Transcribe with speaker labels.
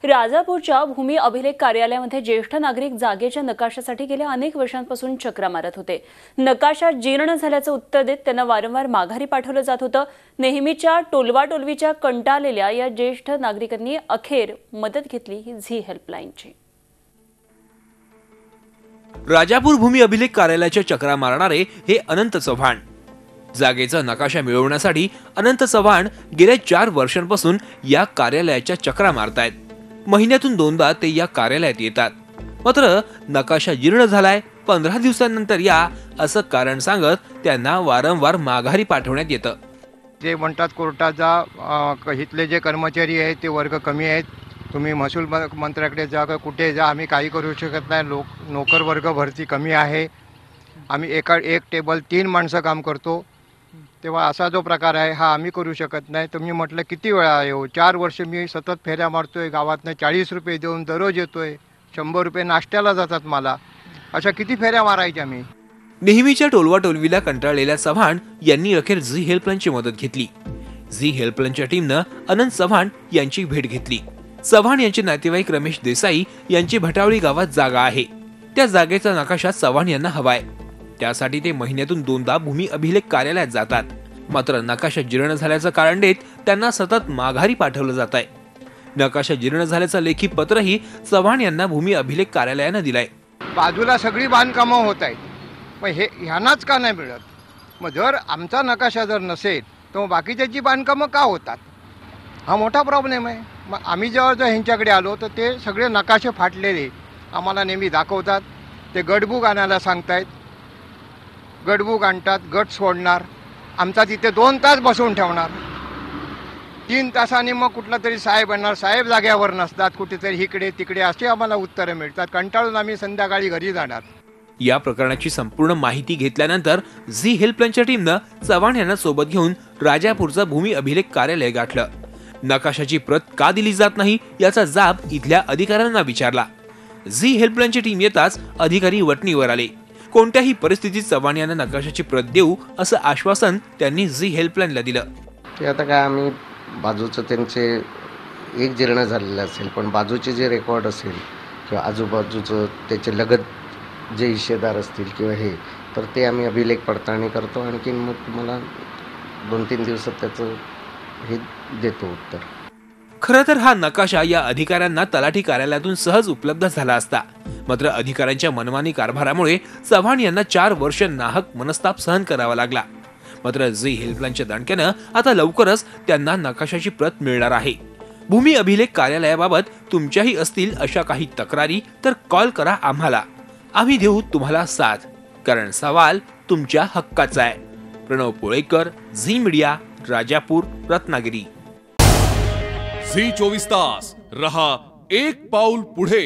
Speaker 1: राजापूरच्या भूमी अभिलेख कार्यालयामध्ये ज्येष्ठ नागरिक जागेच्या नकाशासाठी गेल्या अनेक वर्षांपासून चक्रा मारत होते। नकाशा जीर्ण झाल्याचं उत्तर देत त्यांना वारंवार माघारी पाठवलं जात होतं। नेहमीच्या टोलवाटोलवीच्या कंटाळलेल्या या ज्येष्ठ नागरिकांनी अखेर मदत घेतली झी हेल्पलाईनची।
Speaker 2: राजापूर भूमी अभिलेख कार्यालयाच्या चक्रा मारणारे हे अनंत चव्हाण। जागेचा नकाशा मिळवण्यासाठी अनंत चव्हाण गेल्या 4 वर्षांपासून या कार्यालयाच्या चक्रा मारतायत। महिन्यातून 2दा ते या कार्यालयात येतात, मात्र नकाशा जीर्ण झालाय, 15 दिवसांनंतर या असं कारण सांगत त्यांना वारंवार माघारी पाठवण्यात येतं।
Speaker 3: जे म्हणतात कोर्टाचा इथले जे कर्मचारी आहेत ते वर्ग कमी आहेत, तुम्ही महसूल मंत्र्याकडे जा, कुठे जा, आम्ही काही करू शकत नाही, नोकर वर्ग भरती कमी आहे, आम्ही एक टेबल 3 माणसं काम करतो, तेव्हा असा जो प्रकार आहे हा आम्ही करू शकत नाही। तुम्ही म्हटलं किती वेळा येऊ, 4 वर्ष मी सतत फेऱ्या मारतोय, गावातनं 40 रुपये देऊन दररोज येतोय, 100 रुपये नाश्त्याला जातात मला, अशा किती फेऱ्या मारायच्या मी।
Speaker 2: नेहमीच्या टोलवाटोलवीला कंटाळलेल्या चव्हाण यांनी अखेर झी हेल्पलाईनची मदत घेतली। झी हेल्पलाईनच्या टीमनं अनंत चव्हाण यांची भेट घेतली। चव्हाण यांचे नातेवाईक रमेश देसाई यांची भटावळी गावात जागा आहे, त्या जागेचा नकाशा चव्हाण यांना हवाय। त्यासाठी ते महिन्यातून 2दा भूमी अभिलेख कार्यालयात जातात, मात्र नकाशा जीर्ण झाल्याचं कारण देत त्यांना सतत माघारी पाठवलं जात आहे। नकाशा जीर्ण झाल्याचं लेखी पत्रही चव्हाण यांना भूमी अभिलेख कार्यालयानं दिलंय।
Speaker 3: बाजूला सगळी बांधकामं होत आहेत, मग हे ह्यांनाच का नाही मिळत? मग जर आमचा नकाशा जर नसेल तर मग बाकीच्याची बांधकामं का होतात? हा मोठा प्रॉब्लेम आहे। मग आम्ही जेव्हा ह्यांच्याकडे आलो तर ते सगळे नकाशे फाटलेले आम्हाला नेहमी दाखवतात। ते गटबुक आणायला सांगतायत, गटबुक आणतात, गट सोडणार, आमचा तिथे 2 तास बसवून ठेवणार, 3 तासांनी मग कुठला तरी साहेब आणणार, साहेब जाग्यावर नसतात, कुठेतरी इकडे तिकडे असे आम्हाला उत्तरं मिळतात। कंटाळून आम्ही संध्याकाळी घरी जाणार।
Speaker 2: या प्रकरणाची संपूर्ण माहिती घेतल्यानंतर झी हेल्पलाईनच्या टीमनं चव्हाण यांना सोबत घेऊन राजापूरचं भूमी अभिलेख कार्यालय गाठलं। नकाशाची प्रत का दिली जात नाही याचा जाब इथल्या अधिकाऱ्यांना विचारला। झी हेल्पलाईनची टीम येताच अधिकारी वटणीवर आले। कोणत्याही परिस्थितीत चव्हाण यांना नकाशाची प्रत देऊ असं आश्वासन त्यांनी झी हेल्पलाईनला दिलं।
Speaker 4: ते आता काय आम्ही बाजूचं त्यांचे एक जीर्ण झालेलं असेल, पण बाजूचे जे रेकॉर्ड असेल किंवा आजूबाजूचं त्याचे लगत जे हिस्सेदार असतील किंवा हे, तर ते आम्ही अभिलेख पडताळणी करतो, आणखी मग तुम्हाला 2-3 दिवसात त्याचं हे देतो उत्तर।
Speaker 2: खरं तर हा नकाशा या अधिकाऱ्यांना तलाठी कार्यालयातून सहज उपलब्ध झाला असता, मात्र अधिकाऱ्यांच्या मनमानी कारभारामुळे चव्हाण यांना 4 वर्ष नाहक मनस्ताप सहन करावा लागला। मात्र झी हेल्पलाईनच्या दणक्यानं आता लवकरच त्यांना नकाशाची प्रत मिळणार आहे। भूमी अभिलेख कार्यालयाबाबत तुमच्याही असतील अशा काही तक्रारी तर कॉल करा आम्हाला, आम्ही देऊ तुम्हाला साथ, कारण सवाल तुमच्या हक्काचा आहे। प्रणव पोळेकर, झी मीडिया, राजापूर, रत्नागिरी।
Speaker 5: झी 24 तास रहा एक पाऊल पुढे।